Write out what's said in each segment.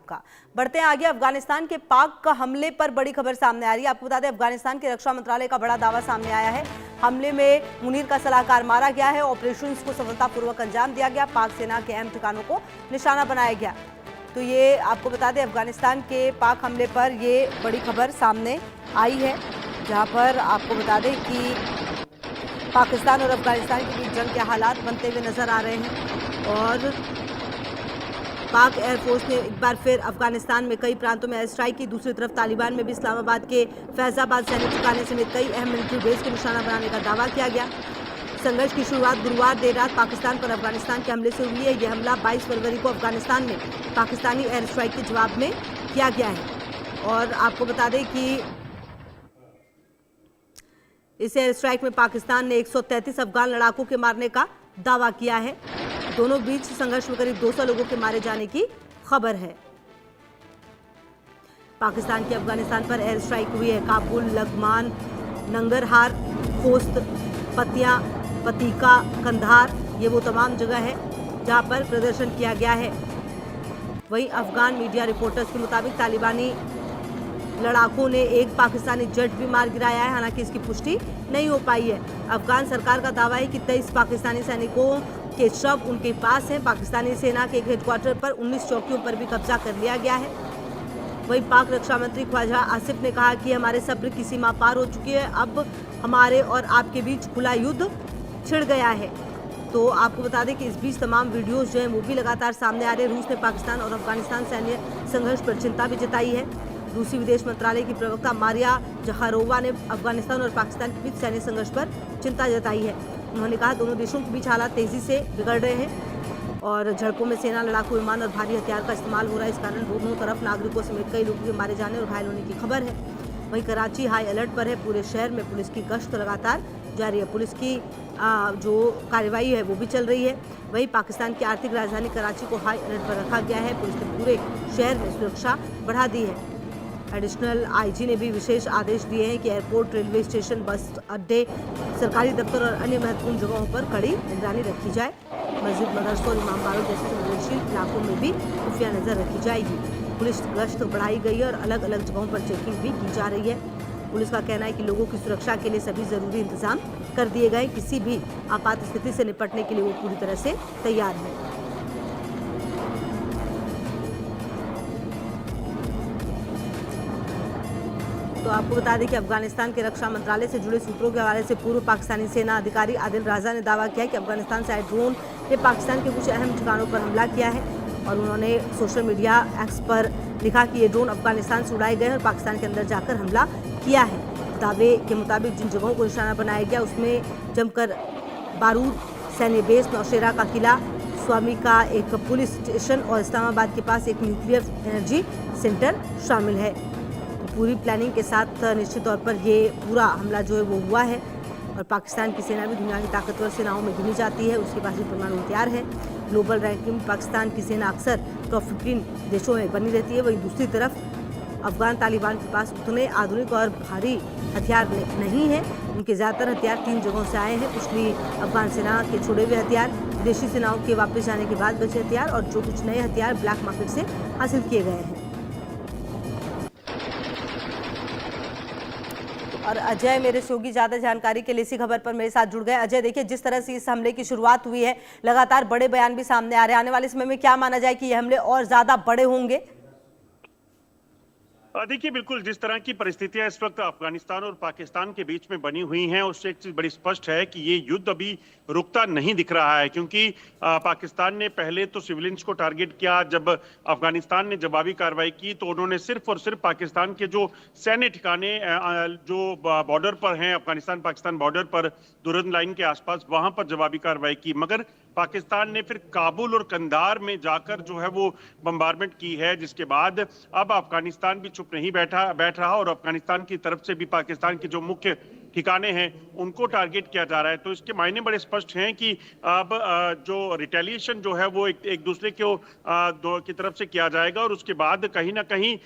आपका। बढ़ते हैं आगे। अफगानिस्तान के पाक का हमले पर बड़ी खबर सामने आ रही है। आपको बता दें, अफगानिस्तान के रक्षा मंत्रालय का बड़ा दावा सामने आया है। हमले में मुनीर का सलाहकार मारा गया है। ऑपरेशन को सफलतापूर्वक अंजाम दिया गया। पाक सेना के अहम ठिकानों को निशाना बनाया गया। तो ये आपको बता दें, अफगानिस्तान के पाक हमले पर ये बड़ी खबर सामने आई है, जहां पर आपको बता दें कि पाकिस्तान और अफगानिस्तान के बीच जंग के हालात बनते हुए नजर आ रहे हैं। और पाक एयरफोर्स ने एक बार फिर अफगानिस्तान में कई प्रांतों में एयर स्ट्राइक की। दूसरी तरफ तालिबान में भी इस्लामाबाद के फैजाबाद सैनिक ठिकाने समेत कई अहम मिलिट्री बेस को निशाना बनाने का दावा किया गया। संघर्ष की शुरुआत गुरुवार देर रात पाकिस्तान पर अफगानिस्तान के हमले से हुई है। यह हमला 22 फरवरी को अफगानिस्तान में पाकिस्तानी एयर स्ट्राइक के जवाब में किया गया है। और आपको बता दें कि इस एयर स्ट्राइक में पाकिस्तान ने 133 अफगान लड़ाकों के मारने का दावा किया है। दोनों बीच संघर्ष में करीब 200 लोगों के मारे जाने की खबर है। पाकिस्तान की अफगानिस्तान पर एयर स्ट्राइक हुई है। काबुल, लगमान, नंगरहार, खोस्त, पतिया, पतीका, कंधार, ये वो तमाम जगह है जहां पर प्रदर्शन किया गया है। वहीं अफगान मीडिया रिपोर्टर्स के मुताबिक तालिबानी लड़ाकों ने एक पाकिस्तानी जेट भी मार गिराया है। हालांकि इसकी पुष्टि नहीं हो पाई है। अफगान सरकार का दावा है कि 23 पाकिस्तानी सैनिकों के शव उनके पास हैं। पाकिस्तानी सेना के एक हेडक्वार्टर पर 19 चौकियों पर भी कब्जा कर लिया गया है। वहीं पाक रक्षा मंत्री ख्वाजा आसिफ ने कहा कि हमारे सब्र की सीमा पार हो चुकी है। अब हमारे और आपके बीच खुला युद्ध छिड़ गया है। तो आपको बता दें कि इस बीच तमाम वीडियोस जो हैं वो भी लगातार सामने आ रहे हैं। रूस ने पाकिस्तान और अफगानिस्तान सैन्य संघर्ष पर चिंता भी जताई है। रूसी विदेश मंत्रालय की प्रवक्ता मारिया जखारोवा ने अफगानिस्तान और पाकिस्तान के बीच सैन्य संघर्ष पर चिंता जताई है। उन्होंने कहा दोनों देशों के बीच हालात तेजी से बिगड़ रहे हैं और झड़पों में सेना, लड़ाकू विमान और भारी हथियार का इस्तेमाल हो रहा है। इस कारण दोनों तरफ नागरिकों समेत कई लोगों के मारे जाने और घायल होने की खबर है। वहीं कराची हाई अलर्ट पर है। पूरे शहर में पुलिस की गश्त लगातार जारी है। पुलिस की जो कार्रवाई है वो भी चल रही है। वहीं पाकिस्तान की आर्थिक राजधानी कराची को हाई अलर्ट पर रखा गया है। पुलिस ने पूरे शहर में सुरक्षा बढ़ा दी है। एडिशनल आईजी ने भी विशेष आदेश दिए हैं कि एयरपोर्ट, रेलवे स्टेशन, बस अड्डे, सरकारी दफ्तर और अन्य महत्वपूर्ण जगहों पर कड़ी निगरानी रखी जाए। मस्जिद, मदरसों और इमाम बाड़ों जैसे संवेदनशील इलाकों में भी खुफिया नजर रखी जाएगी। पुलिस गश्त बढ़ाई गई है और अलग अलग जगहों पर चेकिंग भी की जा रही है। पुलिस का कहना है कि लोगों की सुरक्षा के लिए सभी जरूरी इंतजाम कर दिए गए। किसी भी आपात स्थिति से निपटने के लिए वो पूरी तरह से तैयार है। तो आपको बता दें कि अफगानिस्तान के रक्षा मंत्रालय से जुड़े सूत्रों के हवाले से पूर्व पाकिस्तानी सेना अधिकारी आदिल राजा ने दावा किया कि अफगानिस्तान से आए ड्रोन ने पाकिस्तान के कुछ अहम ठिकानों पर हमला किया है। और उन्होंने सोशल मीडिया एक्स पर लिखा कि ये ड्रोन अफगानिस्तान से उड़ाए गए और पाकिस्तान के अंदर जाकर हमला किया है। दावे के मुताबिक जिन जगहों को निशाना बनाया गया उसमें जमकर बारूद सैन्य बेस, नौशेरा का किला, स्वामी का एक पुलिस स्टेशन और इस्लामाबाद के पास एक न्यूक्लियर एनर्जी सेंटर शामिल है। पूरी प्लानिंग के साथ निश्चित तौर पर ये पूरा हमला जो है वो हुआ है। और पाकिस्तान की सेना भी दुनिया की ताकतवर सेनाओं में गिनी जाती है। उसके पास भी परमाणु हथियार है। ग्लोबल रैंकिंग में पाकिस्तान की सेना अक्सर टॉप 15 देशों में बनी रहती है। वहीं दूसरी तरफ अफगान तालिबान के पास उतने आधुनिक और भारी हथियार नहीं है। उनके ज़्यादातर हथियार 3 जगहों से आए हैं। पिछली अफगान सेना के छोड़े हुए हथियार, विदेशी सेनाओं के वापस जाने के बाद बचे हथियार और जो कुछ नए हथियार ब्लैक मार्केट से हासिल किए गए हैं। और अजय मेरे सहयोगी ज़्यादा जानकारी के लिए इसी खबर पर मेरे साथ जुड़ गए। अजय, देखिए जिस तरह से इस हमले की शुरुआत हुई है, लगातार बड़े बयान भी सामने आ रहे हैं। आने वाले समय में क्या माना जाए कि ये हमले और ज्यादा बड़े होंगे? देखिए, बिल्कुल जिस तरह की परिस्थितियां इस वक्त अफगानिस्तान और पाकिस्तान के बीच में बनी हुई हैं, उससे एक चीज बड़ी स्पष्ट है कि ये युद्ध अभी रुकता नहीं दिख रहा है। क्योंकि पाकिस्तान ने पहले तो सिविलियंस को टारगेट किया। जब अफगानिस्तान ने जवाबी कार्रवाई की तो उन्होंने सिर्फ और सिर्फ पाकिस्तान के जो सैन्य ठिकाने जो बॉर्डर पर हैं, अफगानिस्तान पाकिस्तान बॉर्डर पर दुरंद लाइन के आसपास, वहां पर जवाबी कार्रवाई की। मगर पाकिस्तान ने फिर काबुल और कंधार में जाकर जो है वो बम्बारमेंट की है, जिसके बाद अब अफगानिस्तान भी चुप नहीं बैठ रहा और अफगानिस्तान की तरफ से भी पाकिस्तान के जो मुख्य ठिकाने हैं उनको टारगेट किया जा रहा है। तो इसके मायने बड़े स्पष्ट हैं कि अब जो रिटेलिएशन जो है वो एक दूसरे को की तरफ से किया जाएगा और उसके बाद कहीं ना कहीं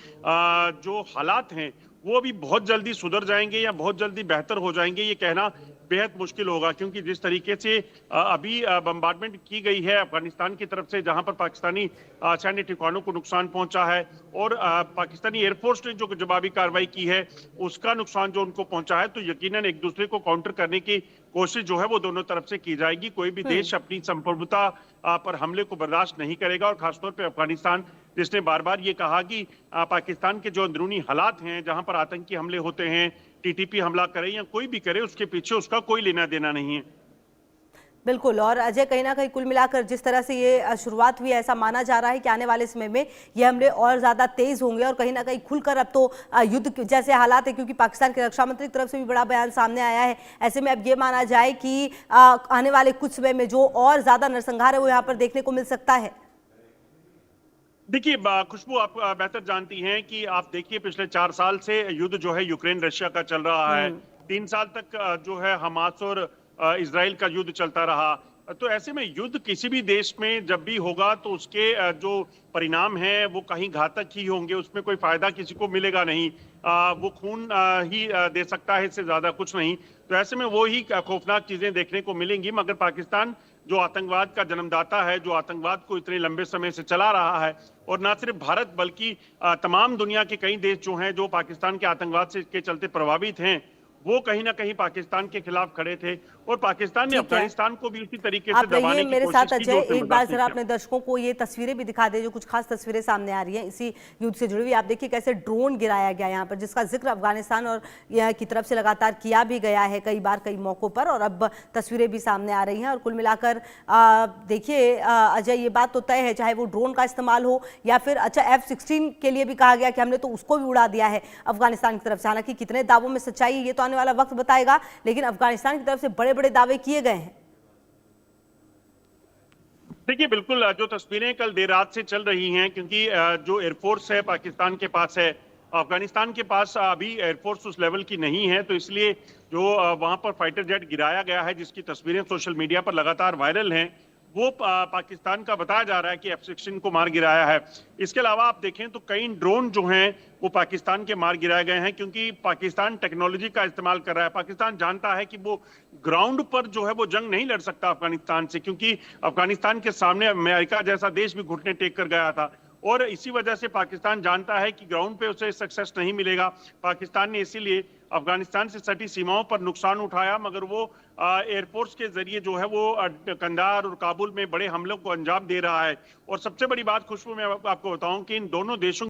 जो हालात हैं वो भी बहुत जल्दी सुधर जाएंगे या बहुत जल्दी बेहतर हो जाएंगे, ये कहना बेहद मुश्किल होगा, क्योंकि जिस तरीके से अभी बम्बार्डमेंट की गई है अफगानिस्तान की तरफ से, जहां पर पाकिस्तानी सैन्य ठिकानों को नुकसान पहुंचा है, और पाकिस्तानी एयरफोर्स ने जो जवाबी कार्रवाई की है उसका नुकसान जो उनको पहुंचा है, तो यकीनन एक दूसरे को काउंटर करने की कोशिश जो है वो दोनों तरफ से की जाएगी। कोई भी देश अपनी संप्रभुता पर हमले को बर्दाश्त नहीं करेगा, और खासतौर पर अफगानिस्तान, जिसने बार बार ये कहा कि पाकिस्तान के जो अंदरूनी हालात हैं, जहां पर आतंकी हमले होते हैं, टीटीपी हमला करे या कोई भी करे, उसके पीछे उसका कोई लेना देना नहीं है। बिल्कुल। और अजय, कहीं ना कहीं कुल मिलाकर जिस तरह से ये शुरुआत हुई है, ऐसा माना जा रहा है कि आने वाले समय में ये हमले और ज्यादा तेज होंगे, और कहीं ना कहीं खुलकर अब तो युद्ध जैसे हालात है, क्योंकि पाकिस्तान के रक्षा मंत्री की तरफ से भी बड़ा बयान सामने आया है। ऐसे में अब ये माना जाए कि आने वाले कुछ समय में जो और ज्यादा नरसंहार है वो यहाँ पर देखने को मिल सकता है। देखिए खुशबू, आप बेहतर जानती हैं कि आप देखिए पिछले 4 साल से युद्ध जो है यूक्रेन रशिया का चल रहा है। 3 साल तक जो है हमास और इजराइल का युद्ध चलता रहा। तो ऐसे में युद्ध किसी भी देश में जब भी होगा तो उसके जो परिणाम हैं वो कहीं घातक ही होंगे, उसमें कोई फायदा किसी को मिलेगा नहीं। वो खून ही दे सकता है, इससे ज्यादा कुछ नहीं। तो ऐसे में वो ही खौफनाक चीजें देखने को मिलेंगी। मगर पाकिस्तान जो आतंकवाद का जन्मदाता है, जो आतंकवाद को इतने लंबे समय से चला रहा है, और न सिर्फ भारत बल्कि तमाम दुनिया के कई देश जो हैं जो पाकिस्तान के आतंकवाद से के चलते प्रभावित हैं, वो कहीं ना कहीं पाकिस्तान के खिलाफ खड़े थे, और पाकिस्तान ने अफगानिस्तान को भी उसी तरीके से दबाने की मेरे कोशिश साथ की। अजय, एक बार जरा अपने दर्शकों को ये तस्वीरें भी दिखा दे, जो कुछ खास तस्वीरें सामने आ रही हैं इसी युद्ध से जुड़ी हुई। आप देखिए कैसे ड्रोन गिराया गया यहाँ पर, जिसका जिक्र अफगानिस्तान और की तरफ से लगातार किया भी गया है कई बार कई मौकों पर, और अब तस्वीरें भी सामने आ रही हैं। और कुल मिलाकर देखिए अजय, ये बात तो तय है, चाहे वो ड्रोन का इस्तेमाल हो या फिर अच्छा F-16 के लिए भी कहा गया कि हमने तो उसको भी उड़ा दिया है अफगानिस्तान की तरफ से। हालांकि कितने दावों में सच्चाई है ये तो आने वाला वक्त बताएगा, लेकिन अफगानिस्तान की तरफ से बड़े बड़े दावे किए गए हैं। देखिए बिल्कुल, जो तस्वीरें कल देर रात से चल रही हैं, क्योंकि जो एयरफोर्स है पाकिस्तान के पास है, अफगानिस्तान के पास अभी एयरफोर्स उस लेवल की नहीं है, तो इसलिए जो वहां पर फाइटर जेट गिराया गया है, जिसकी तस्वीरें सोशल मीडिया पर लगातार वायरल हैं, वो पाकिस्तान का बताया जा रहा है कि F-16 को मार गिराया है। इसके अलावा आप देखें तो कई ड्रोन जो हैं वो पाकिस्तान के मार गिराए गए हैं, क्योंकि पाकिस्तान टेक्नोलॉजी का इस्तेमाल कर रहा है। पाकिस्तान जानता है कि वो ग्राउंड पर जो है वो जंग नहीं लड़ सकता अफगानिस्तान से, क्योंकि अफगानिस्तान के सामने अमेरिका जैसा देश भी घुटने टेक कर गया था, और इसी वजह से पाकिस्तान जानता है कि ग्राउंड पे उसे सक्सेस नहीं मिलेगा। पाकिस्तान ने इसीलिए अफगानिस्तान से सटी सीमाओं पर नुकसान उठाया, मगर वो एयरफोर्स के जरिए जो है वो कंधार और काबुल में बड़े हमलों को अंजाम दे रहा है। और सबसे बड़ी बात खुशबू, मैं आपको बताऊं कि इन दोनों देशों